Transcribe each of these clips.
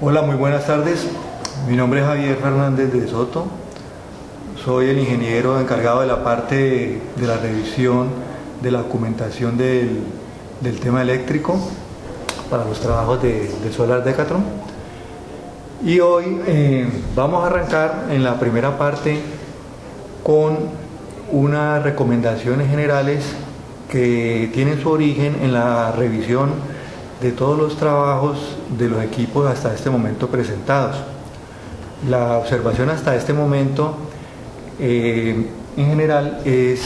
Hola, muy buenas tardes. Mi nombre es Javier Fernández de Soto. Soy el ingeniero encargado de la parte de la revisión de la documentación del tema eléctrico para los trabajos de Solar Decathlon. Y hoy vamos a arrancar en la primera parte con unas recomendaciones generales que tienen su origen en la revisión de todos los trabajos de los equipos hasta este momento presentados. La observación hasta este momento en general es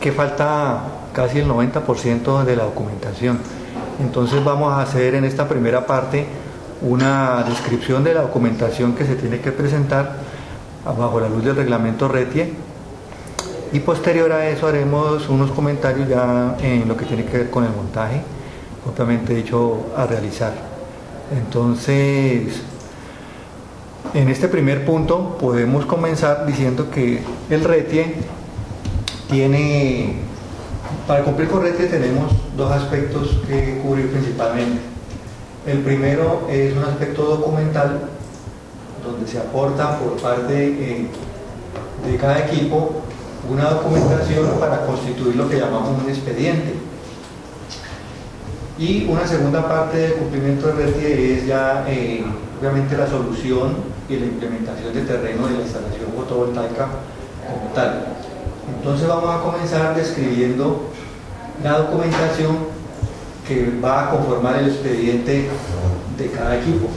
que falta casi el 90% de la documentación. Entonces vamos a hacer en esta primera parte una descripción de la documentación que se tiene que presentar bajo la luz del reglamento RETIE, y posterior a eso haremos unos comentarios ya en lo que tiene que ver con el montaje propiamente dicho a realizar. Entonces, en este primer punto podemos comenzar diciendo que el RETIE tiene, para cumplir con RETIE tenemos dos aspectos que cubrir principalmente. El primero es un aspecto documental, donde se aporta por parte de cada equipo una documentación para constituir lo que llamamos un expediente. Y una segunda parte del cumplimiento del RETIE es ya obviamente la solución y la implementación de terreno de la instalación fotovoltaica como tal. Entonces vamos a comenzar describiendo la documentación que va a conformar el expediente de cada equipo.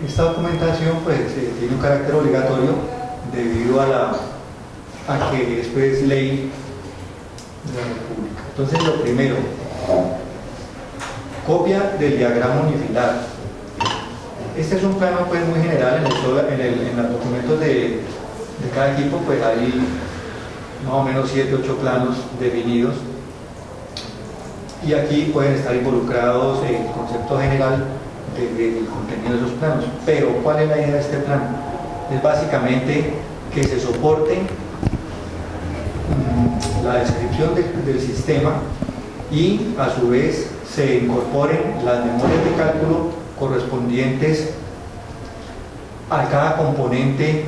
Esta documentación pues tiene un carácter obligatorio debido a que esto es ley de la República. Entonces, lo primero, copia del diagrama unifilar. Este es un plano pues muy general. En los documentos de cada equipo pues hay más o menos 7 u 8 planos definidos, y aquí pueden estar involucrados el concepto general del contenido de esos planos. Pero ¿cuál es la idea de este plano? Es básicamente que se soporte la descripción del sistema y a su vez se incorporen las memorias de cálculo correspondientes a cada componente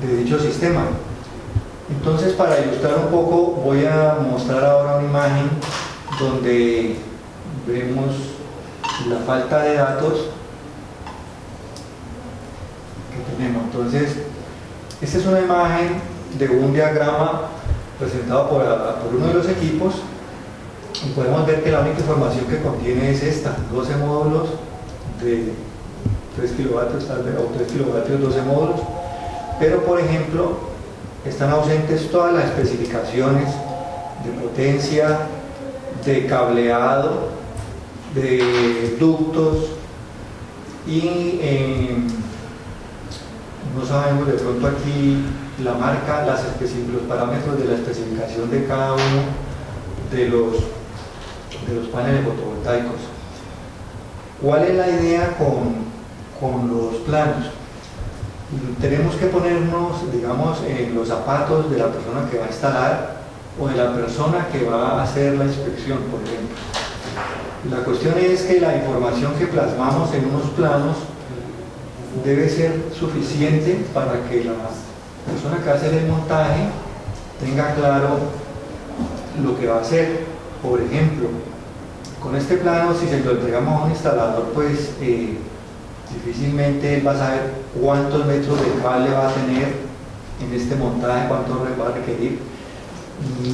de dicho sistema. Entonces, para ilustrar un poco, voy a mostrar ahora una imagen donde vemos la falta de datos que tenemos. Entonces, esta es una imagen de un diagrama presentado por uno de los equipos, y podemos ver que la única información que contiene es esta: 12 módulos de 3 kilovatios, tal vez, o 3 kilovatios, 12 módulos, pero por ejemplo están ausentes todas las especificaciones de potencia, de cableado, de ductos, y no sabemos de pronto aquí la marca, los parámetros de la especificación de cada uno de los paneles fotovoltaicos. ¿Cuál es la idea con los planos? Tenemos que ponernos, digamos, en los zapatos de la persona que va a instalar o de la persona que va a hacer la inspección, por ejemplo. La cuestión es que la información que plasmamos en unos planos debe ser suficiente para que la persona que va a hacer el montaje tenga claro lo que va a hacer. Por ejemplo, con este plano, si se lo entregamos a un instalador, pues difícilmente él va a saber cuántos metros de cable va a tener en este montaje, cuánto va a requerir.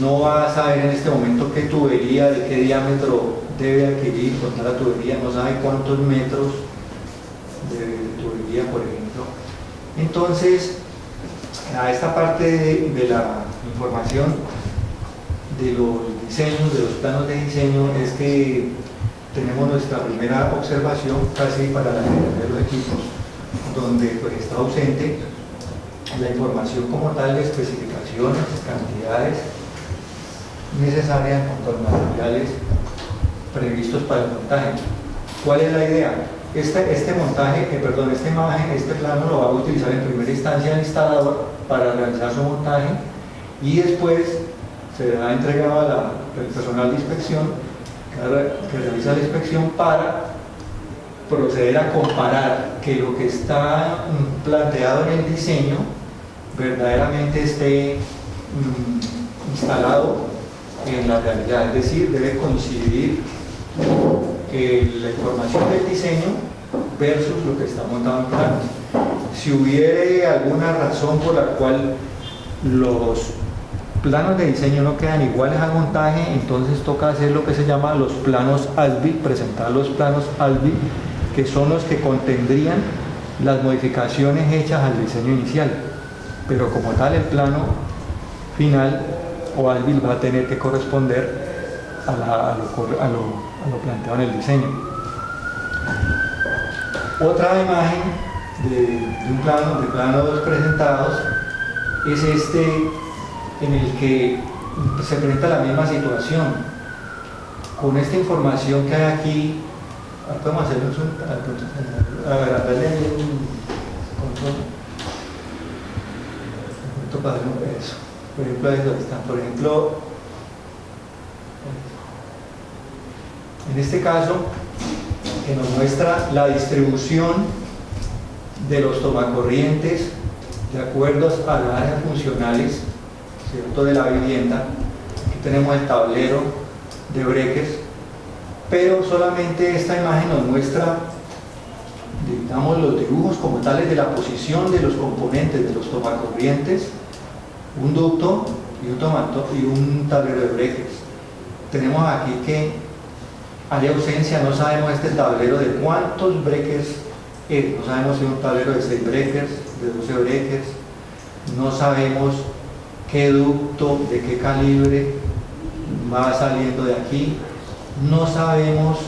No va a saber en este momento qué tubería, de qué diámetro debe adquirir con cada tubería, no sabe cuántos metros de tubería, por ejemplo. Entonces, a esta parte de la información de los diseños, de los planos de diseño, es que tenemos nuestra primera observación casi para la mayoría de los equipos, donde pues está ausente la información como tal de especificaciones, cantidades necesarias en cuanto a los materiales previstos para el montaje. ¿Cuál es la idea? Este plano lo va a utilizar en primera instancia el instalador para realizar su montaje, y después será entregado al personal de inspección que realiza la inspección para proceder a comparar que lo que está planteado en el diseño verdaderamente esté instalado en la realidad, es decir, debe coincidir la información del diseño versus lo que está montado en planos. Si hubiere alguna razón por la cual los planos de diseño no quedan iguales al montaje, entonces toca hacer lo que se llama los planos as-built, presentar los planos as-built, que son los que contendrían las modificaciones hechas al diseño inicial, pero como tal el plano final o as-built va a tener que corresponder a lo planteado en el diseño. Otra imagen de un plano, de planos presentados, es este en el que se presenta la misma situación. Con esta información que hay aquí, podemos hacer un zoom, a ver, darle un control. Eso. Por ejemplo, ahí donde están. Por ejemplo, en este caso, que nos muestra la distribución de los tomacorrientes de acuerdo a las áreas funcionales, ¿cierto?, de la vivienda. Aquí tenemos el tablero de breakers, pero solamente esta imagen nos muestra, digamos, los dibujos como tales de la posición de los componentes de los tomacorrientes, un ducto y un tablero de breakers. Tenemos aquí que hay ausencia, no sabemos este tablero de cuántos breakers es, no sabemos si es un tablero de 6 breakers, de 12 breakers, no sabemos qué ducto, de qué calibre va saliendo de aquí, no sabemos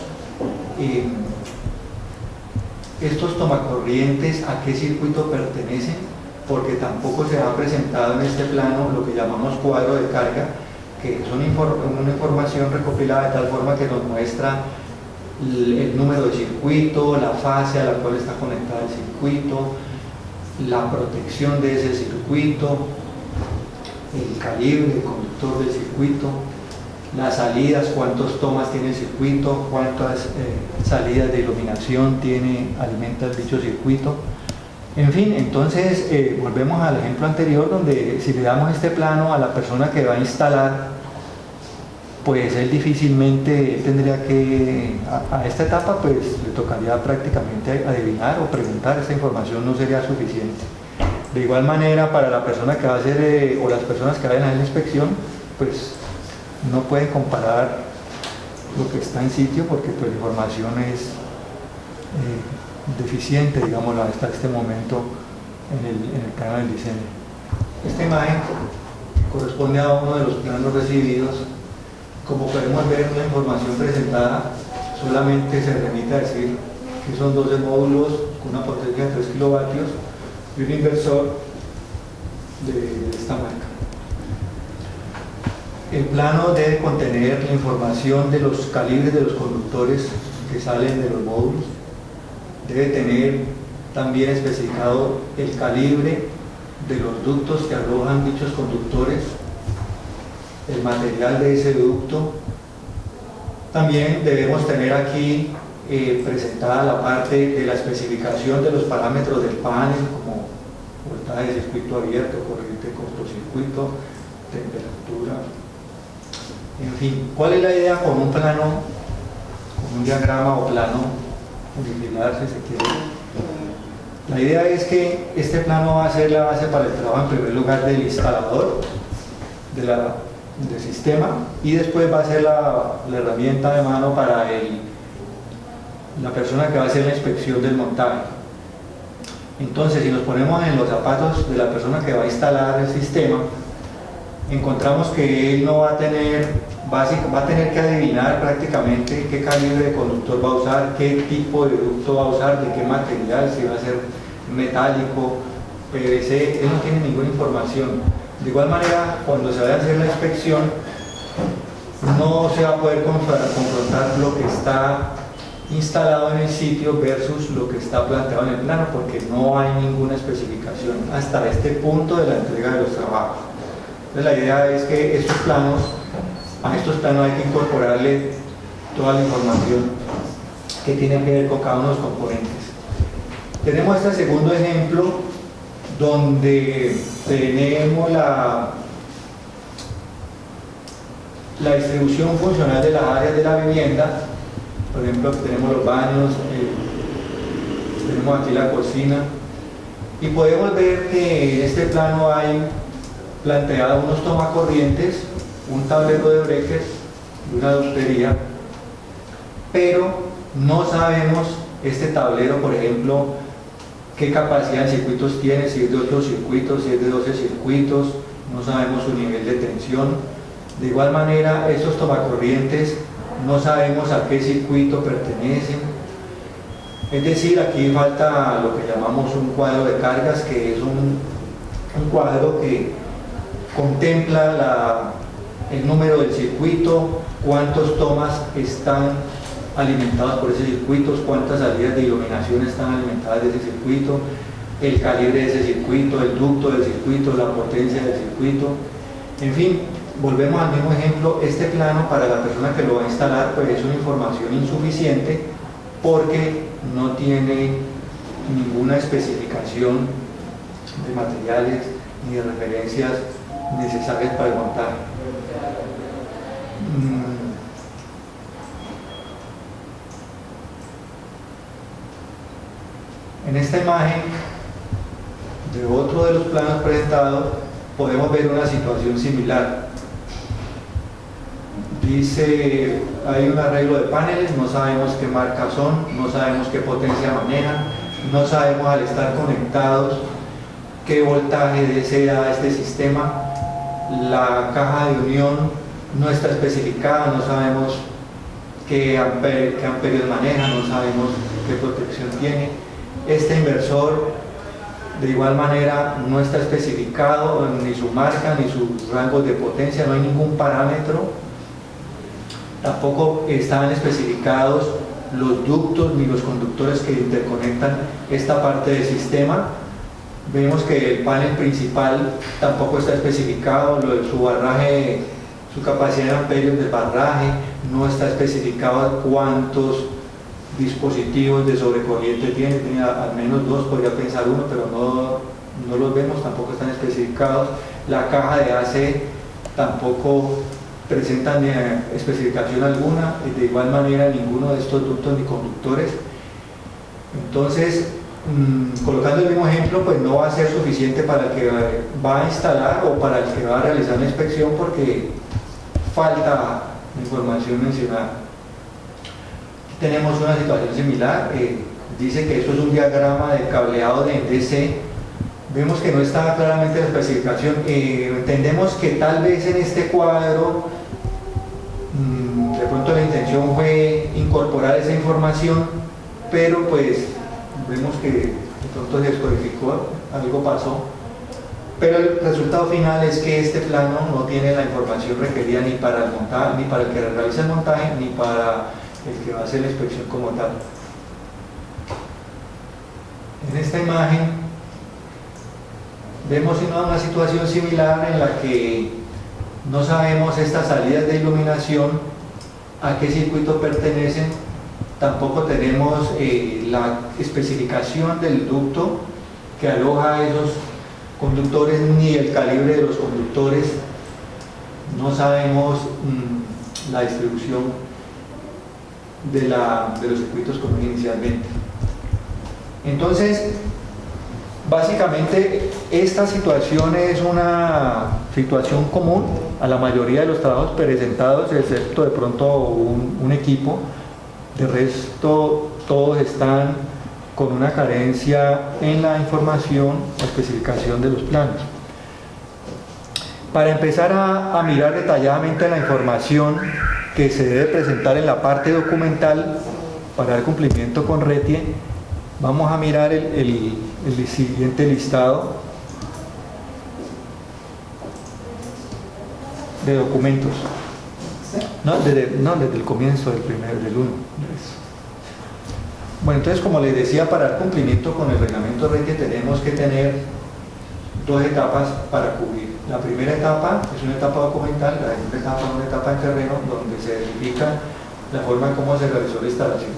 estos tomacorrientes a qué circuito pertenecen, porque tampoco se ha presentado en este plano lo que llamamos cuadro de carga, que es una información recopilada de tal forma que nos muestra el número de circuito, la fase a la cual está conectado el circuito, la protección de ese circuito, el calibre, el conductor del circuito, las salidas, cuántos tomas tiene el circuito, cuántas salidas de iluminación alimenta el dicho circuito. En fin, entonces volvemos al ejemplo anterior, donde si le damos este plano a la persona que va a instalar, pues él difícilmente tendría que, a esta etapa, pues le tocaría prácticamente adivinar o preguntar. Esta información no sería suficiente. De igual manera, para la persona que va a hacer, o las personas que vayan a hacer la inspección, pues no pueden comparar lo que está en sitio, porque pues la información es deficiente, digamos, hasta este momento en el plano del diseño. Esta imagen corresponde a uno de los planos recibidos. Como podemos ver, la información presentada solamente se remite a decir que son 12 módulos con una potencia de 3 kilovatios y un inversor de esta marca. El plano debe contener la información de los calibres de los conductores que salen de los módulos. Debe tener también especificado el calibre de los ductos que arrojan dichos conductores, el material de ese ducto. También debemos tener aquí presentada la parte de la especificación de los parámetros del panel, como voltaje de circuito abierto, corriente de cortocircuito, temperatura, en fin. ¿Cuál es la idea con un plano, con un diagrama o plano unifilar, si se quiere? La idea es que este plano va a ser la base para el trabajo, en primer lugar, del instalador del sistema, y después va a ser la herramienta de mano para la persona que va a hacer la inspección del montaje. Entonces, si nos ponemos en los zapatos de la persona que va a instalar el sistema, encontramos que él no va a tener, va a tener que adivinar prácticamente qué calibre de conductor va a usar, qué tipo de ducto va a usar, de qué material, si va a ser metálico, PVC. Él no tiene ninguna información. De igual manera, cuando se vaya a hacer la inspección, no se va a poder confrontar lo que está instalado en el sitio versus lo que está planteado en el plano, porque no hay ninguna especificación hasta este punto de la entrega de los trabajos. Entonces, la idea es que a estos planos hay que incorporarle toda la información que tiene que ver con cada uno de los componentes. Tenemos este segundo ejemplo donde tenemos la distribución funcional de las áreas de la vivienda. Por ejemplo, tenemos los baños, tenemos aquí la cocina, y podemos ver que en este plano hay planteados unos tomacorrientes, un tablero de breakers y una ductería, pero no sabemos este tablero, por ejemplo, qué capacidad de circuitos tiene, si es de 8 circuitos, si es de 12 circuitos, no sabemos su nivel de tensión. De igual manera, estos tomacorrientes no sabemos a qué circuito pertenecen. Es decir, aquí falta lo que llamamos un cuadro de cargas, que es un cuadro que contempla el número del circuito, cuántos tomas están alimentados por ese circuito, cuántas salidas de iluminación están alimentadas de ese circuito, el calibre de ese circuito, el ducto del circuito, la potencia del circuito, en fin. Volvemos al mismo ejemplo. Este plano, para la persona que lo va a instalar, pues es una información insuficiente porque no tiene ninguna especificación de materiales ni de referencias necesarias para el montaje. En esta imagen de otro de los planos presentados podemos ver una situación similar. Dice, hay un arreglo de paneles, no sabemos qué marcas son, no sabemos qué potencia manejan, no sabemos al estar conectados qué voltaje desea este sistema, la caja de unión no está especificada, no sabemos qué amperios maneja, no sabemos qué protección tiene. Este inversor, de igual manera, no está especificado ni su marca ni sus rangos de potencia, no hay ningún parámetro. Tampoco están especificados los ductos ni los conductores que interconectan esta parte del sistema. Vemos que el panel principal tampoco está especificado, su barraje, su capacidad de amperios de barraje, no está especificado cuántos dispositivos de sobrecorriente tiene al menos dos, podría pensar uno, pero no los vemos, tampoco están especificados. La caja de AC tampoco presentan especificación alguna, y de igual manera ninguno de estos ductos ni conductores. Entonces, colocando el mismo ejemplo, pues no va a ser suficiente para el que va a instalar o para el que va a realizar la inspección, porque falta información mencionada. Tenemos una situación similar, dice que esto es un diagrama de cableado de DC. Vemos que no está claramente la especificación. Entendemos que tal vez en este cuadro de pronto la intención fue incorporar esa información, pero pues vemos que de pronto se descodificó, algo pasó, pero el resultado final es que este plano no tiene la información requerida ni para el montaje, ni para el que realiza el montaje, ni para el que va a hacer la inspección como tal. En esta imagen vemos una situación similar en la que no sabemos estas salidas de iluminación a qué circuito pertenecen, tampoco tenemos la especificación del ducto que aloja esos conductores ni el calibre de los conductores, no sabemos la distribución de los circuitos como inicialmente. Entonces, básicamente, esta situación es una situación común a la mayoría de los trabajos presentados, excepto de pronto un equipo. De resto, todos están con una carencia en la información o especificación de los planos. Para empezar a mirar detalladamente la información que se debe presentar en la parte documental para dar cumplimiento con RETIE, vamos a mirar el siguiente listado de documentos. Desde el comienzo del 1. Bueno, entonces, como les decía, para dar cumplimiento con el reglamento RETIE tenemos que tener dos etapas para cubrir. La primera etapa es una etapa documental, la segunda etapa es una etapa en terreno donde se verifica la forma en cómo se realizó la instalación.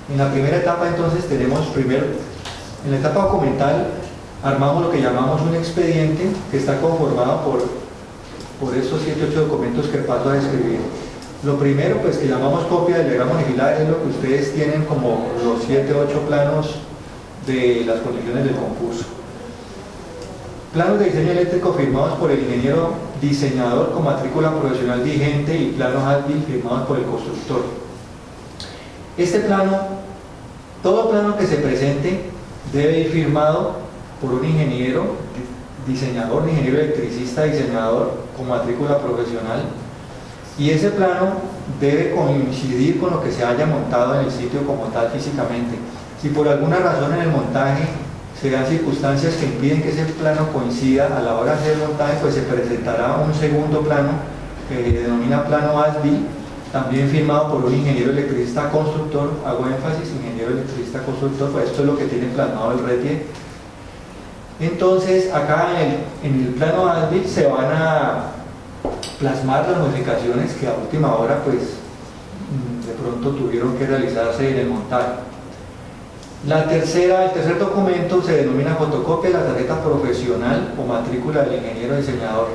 En la primera etapa entonces tenemos primero, en la etapa documental, armamos lo que llamamos un expediente que está conformado por estos 7 u 8 documentos que paso a describir. Lo primero, pues, que llamamos copia del diagrama unifilar, es lo que ustedes tienen como los 7 u 8 planos de las condiciones del concurso. Planos de diseño eléctrico firmados por el ingeniero diseñador con matrícula profesional vigente y planos ASBIL firmados por el constructor. Este plano, todo plano que se presente debe ir firmado por un ingeniero, diseñador, ingeniero electricista, diseñador con matrícula profesional, y ese plano debe coincidir con lo que se haya montado en el sitio como tal físicamente. Si por alguna razón en el montaje se dan circunstancias que impiden que ese plano coincida a la hora de hacer el montaje, pues se presentará un segundo plano que se denomina plano ASBIL, también firmado por un ingeniero electricista constructor. Hago énfasis, ingeniero electricista constructor, pues esto es lo que tiene plasmado el RETIE. Entonces acá en el plano ASBIL se van a plasmar las modificaciones que a última hora pues de pronto tuvieron que realizarse en el montaje. El tercer documento se denomina fotocopia de la tarjeta profesional o matrícula del ingeniero diseñador.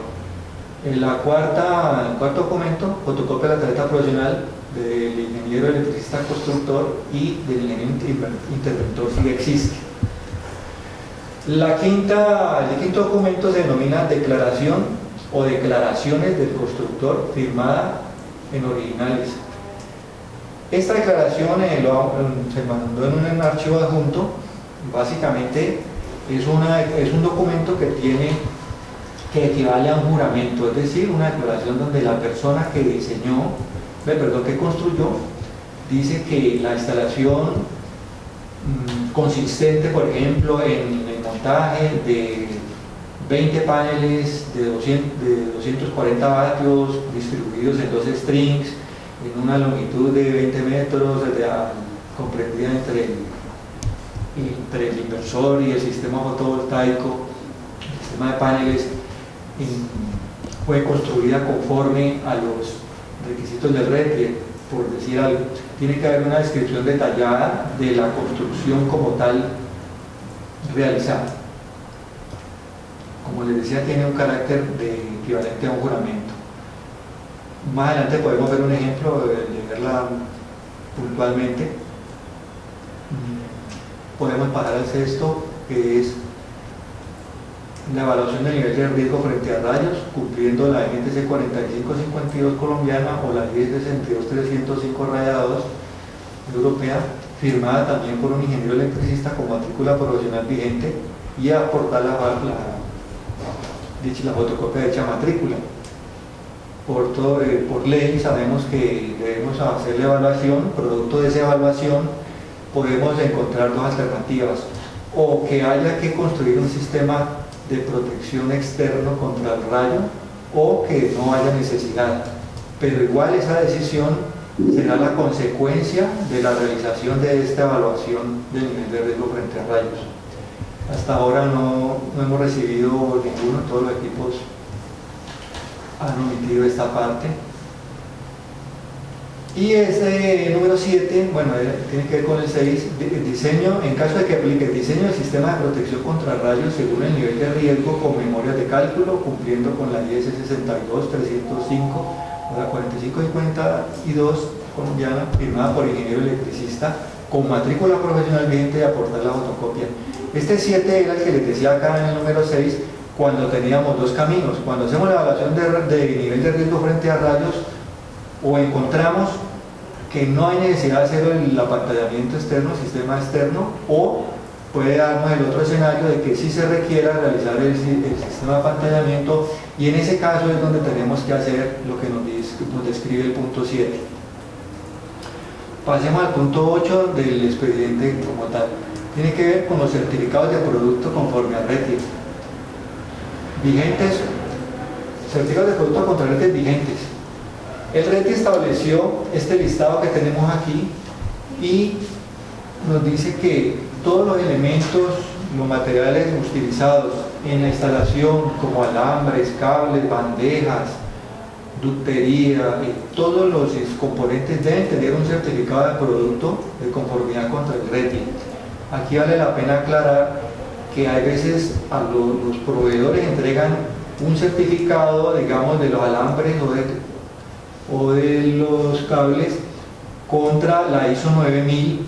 El cuarto documento, fotocopia de la tarjeta profesional del ingeniero electricista constructor y del ingeniero interventor si existe. El quinto documento se denomina declaración o declaraciones del constructor firmada en originales. Esta declaración se mandó en un archivo adjunto. Básicamente es un documento que equivale a un juramento, es decir, una declaración donde la persona que que construyó, dice que la instalación consistente, por ejemplo, en el montaje de 20 paneles de 240 vatios distribuidos en 2 strings, en una longitud de 20 metros, comprendida entre el inversor y el sistema fotovoltaico, el sistema de paneles, fue construida conforme a los requisitos del RETIE, por decir algo. Tiene que haber una descripción detallada de la construcción como tal realizada. Como les decía, tiene un carácter equivalente a un juramento. Más adelante podemos ver un ejemplo de leerla puntualmente. Podemos pasar al sexto, que es la evaluación del nivel de riesgo frente a rayos, cumpliendo la NTC 4552 colombiana o la 1062-305 raya 2 europea, firmada también por un ingeniero electricista con matrícula profesional vigente, y aportar la fotocopia de dicha matrícula. Por ley sabemos que debemos hacer la evaluación. Producto de esa evaluación podemos encontrar dos alternativas: o que haya que construir un sistema de protección externo contra el rayo, o que no haya necesidad, pero igual esa decisión será la consecuencia de la realización de esta evaluación del nivel de riesgo frente a rayos. Hasta ahora no hemos recibido ninguno, todos los equipos han omitido esta parte. Y ese número 7, bueno, tiene que ver con el 6, diseño, en caso de que aplique el diseño del sistema de protección contra rayos según el nivel de riesgo con memorias de cálculo, cumpliendo con la IS 62-305 o la 4552 colombiana, firmada por ingeniero electricista con matrícula profesional vigente, de aportar la fotocopia. Este 7 era el que les decía acá en el número 6, cuando teníamos dos caminos. Cuando hacemos la evaluación de nivel de riesgo frente a rayos, o encontramos que no hay necesidad de hacer el apantallamiento externo, sistema externo, o puede darnos el otro escenario de que sí se requiera realizar el sistema de apantallamiento, y en ese caso es donde tenemos que hacer lo que nos describe el punto 7. Pasemos al punto 8 del expediente como tal. Tiene que ver con los certificados de producto conforme al RETIE. Vigentes, certificados de producto contra RETIE vigentes. El RETIE estableció este listado que tenemos aquí y nos dice que todos los elementos, los materiales utilizados en la instalación, como alambres, cables, bandejas, ductería, todos los componentes deben tener un certificado de producto de conformidad contra el RETI. Aquí vale la pena aclarar que hay veces a los proveedores entregan un certificado, digamos, de los alambres o de los cables contra la ISO 9000,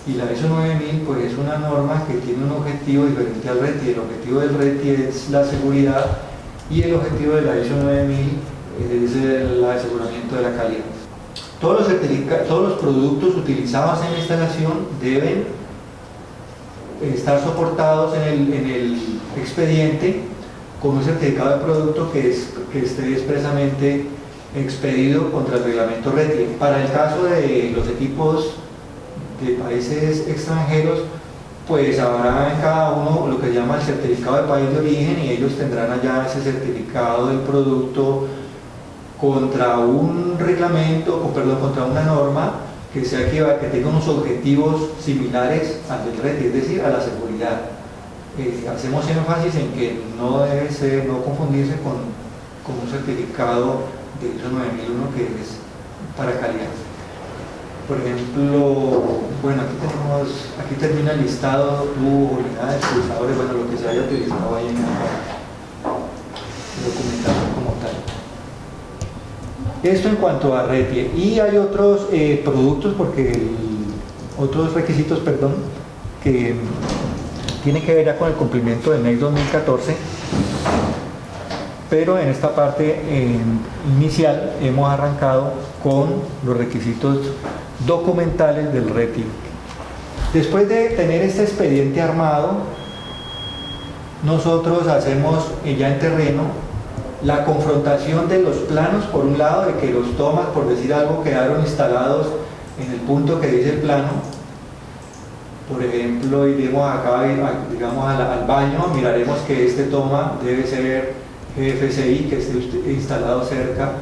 y la ISO 9000 pues es una norma que tiene un objetivo diferente al RETI. El objetivo del RETI es la seguridad y el objetivo de la ISO 9000 es el aseguramiento de la calidad. Todos los productos utilizados en la instalación deben estar soportados en el expediente con un certificado de producto que esté expresamente expedido contra el reglamento RETI. Para el caso de los equipos de países extranjeros, pues habrá en cada uno lo que se llama el certificado de país de origen, y ellos tendrán allá ese certificado del producto contra un reglamento, contra una norma que tenga unos objetivos similares al del RETI, es decir, a la seguridad. Hacemos énfasis en que no debe no confundirse con un certificado de ISO 9001 que es para calidad. Por ejemplo, bueno, aquí termina el listado, tubos, unidades, pulsadores, bueno, lo que se haya utilizado ahí en la documentación como tal. Esto en cuanto a RETI. Y hay otros productos, otros requisitos, perdón, que tienen que ver ya con el cumplimiento del NEC 2014, pero en esta parte inicial hemos arrancado con los requisitos documentales del RETI. Después de tener este expediente armado, nosotros hacemos ya en terreno la confrontación de los planos, por un lado, de que los tomas, por decir algo, quedaron instalados en el punto que dice el plano. Por ejemplo, iremos acá, digamos, al baño, miraremos que este toma debe ser GFCI, que esté instalado cerca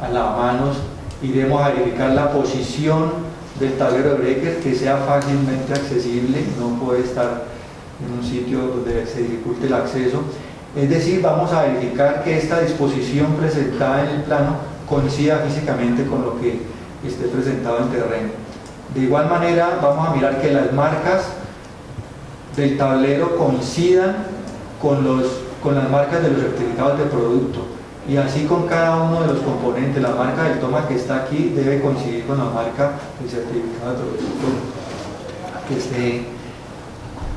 al lavamanos. Iremos a verificar la posición del tablero de breaker, que sea fácilmente accesible, no puede estar en un sitio donde se dificulte el acceso. Es decir, vamos a verificar que esta disposición presentada en el plano coincida físicamente con lo que esté presentado en terreno. De igual manera, vamos a mirar que las marcas del tablero coincidan con las marcas de los certificados de producto, y así con cada uno de los componentes. La marca del toma que está aquí debe coincidir con la marca del certificado de producto que esté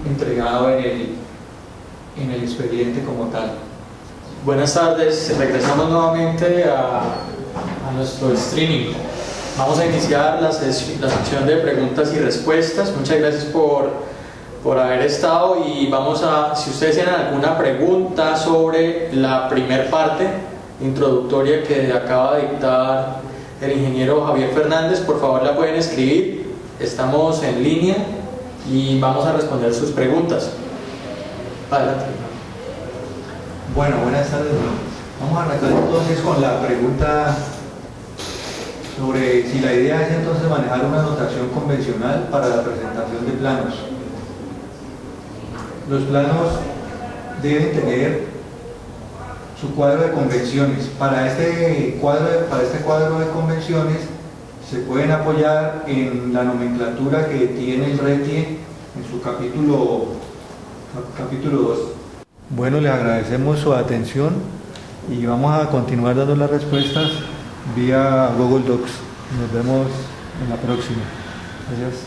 entregado en el expediente como tal. Buenas tardes, regresamos nuevamente a nuestro streaming. Vamos a iniciar la sección de preguntas y respuestas. Muchas gracias por haber estado, y si ustedes tienen alguna pregunta sobre la primera parte introductoria que acaba de dictar el ingeniero Javier Fernández, por favor la pueden escribir. Estamos en línea y vamos a responder sus preguntas. Adelante. Bueno, buenas tardes. Vamos a arrancar entonces con la pregunta sobre si la idea es entonces manejar una notación convencional para la presentación de planos. Los planos deben tener su cuadro de convenciones. Para este cuadro de convenciones se pueden apoyar en la nomenclatura que tiene el RETI en su capítulo 2. Bueno, le agradecemos su atención y vamos a continuar dando las respuestas vía Google Docs. Nos vemos en la próxima. Gracias.